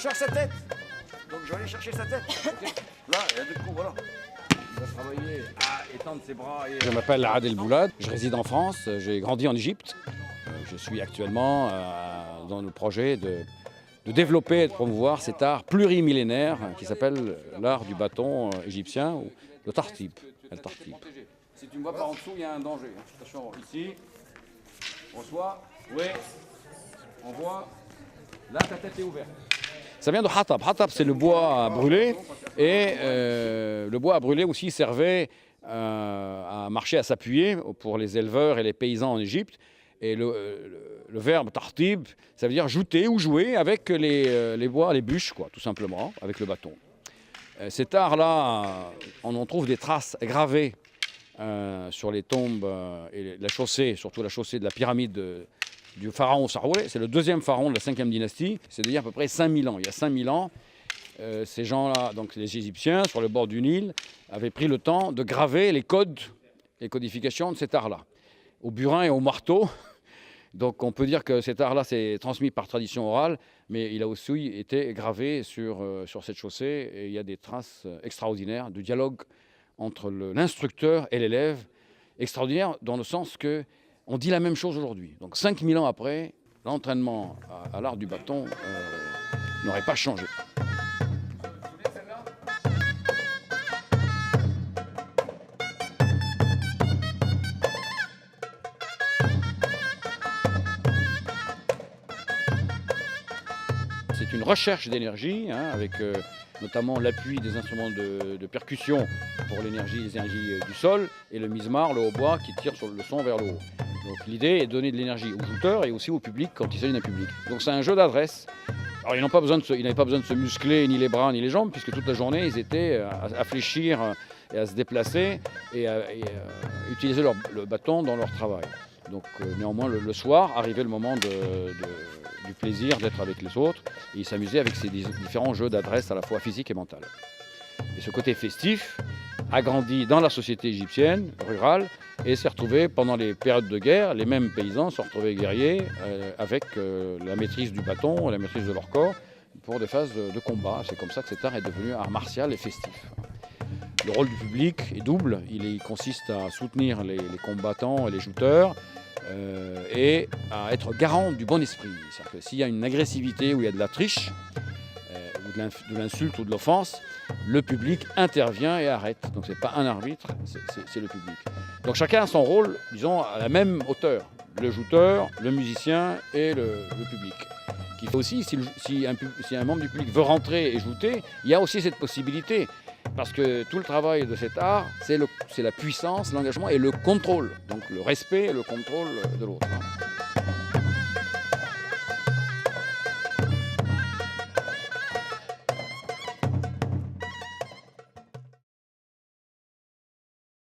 cherche sa tête. Donc je vais aller chercher sa tête. Là, et du coup, voilà. Il va travailler à étendre ses bras. Je m'appelle Adel Boulad, je réside en France, j'ai grandi en Égypte. Je suis actuellement dans le projet de développer et de promouvoir cet art plurimillénaire qui s'appelle l'art du bâton égyptien, ou le tartib. Si tu me vois par en dessous, il y a un danger. Attention, ici, on reçoit, oui, on voit, là ta tête est ouverte. Ça vient de hatab. Hatab, c'est le bois à brûler. Et le bois à brûler aussi servait à marcher, à s'appuyer pour les éleveurs et les paysans en Égypte. Et le verbe tartib, ça veut dire jouter ou jouer avec les bois, les bûches, quoi, tout simplement, avec le bâton. Cet art-là, on en trouve des traces gravées sur les tombes et la chaussée, surtout la chaussée de la pyramide du pharaon Saroué. C'est le deuxième pharaon de la 5e dynastie, c'est-à-dire à peu près 5000 ans. Il y a 5000 ans, ces gens-là, donc les Égyptiens, sur le bord du Nil, avaient pris le temps de graver les codes, les codifications de cet art-là, au burin et au marteau. Donc on peut dire que cet art-là s'est transmis par tradition orale, mais il a aussi été gravé sur cette chaussée, et il y a des traces extraordinaires de dialogue entre l'instructeur et l'élève, extraordinaire dans le sens que on dit la même chose aujourd'hui. Donc 5000 ans après, l'entraînement à l'art du bâton n'aurait pas changé. C'est une recherche d'énergie, avec notamment l'appui des instruments de percussion pour les énergies du sol, et le mizmar, le hautbois, qui tire sur le son vers le haut. Donc l'idée est de donner de l'énergie aux jouteurs et aussi au public quand il s'agit d'un public. Donc c'est un jeu d'adresse. Alors ils n'avaient pas besoin de se muscler ni les bras ni les jambes, puisque toute la journée ils étaient à fléchir et à se déplacer et à utiliser le bâton dans leur travail. Donc néanmoins le soir arrivait le moment du plaisir d'être avec les autres, et ils s'amusaient avec ces différents jeux d'adresse à la fois physique et mentale. Et ce côté festif a grandi dans la société égyptienne rurale et s'est retrouvé pendant les périodes de guerre. Les mêmes paysans se retrouvaient guerriers avec la maîtrise du bâton, la maîtrise de leur corps pour des phases de combat. C'est comme ça que cet art est devenu art martial et festif. Le rôle du public est double. Il consiste à soutenir les combattants et les jouteurs et à être garant du bon esprit. C'est-à-dire que s'il y a une agressivité ou il y a de la triche, ou de l'insulte ou de l'offense, le public intervient et arrête. Donc ce n'est pas un arbitre, c'est le public. Donc chacun a son rôle, disons, à la même hauteur. Le jouteur, le musicien et le public. Qui fait aussi, si un membre du public veut rentrer et jouter, il y a aussi cette possibilité. Parce que tout le travail de cet art, c'est la puissance, l'engagement et le contrôle. Donc le respect et le contrôle de l'autre.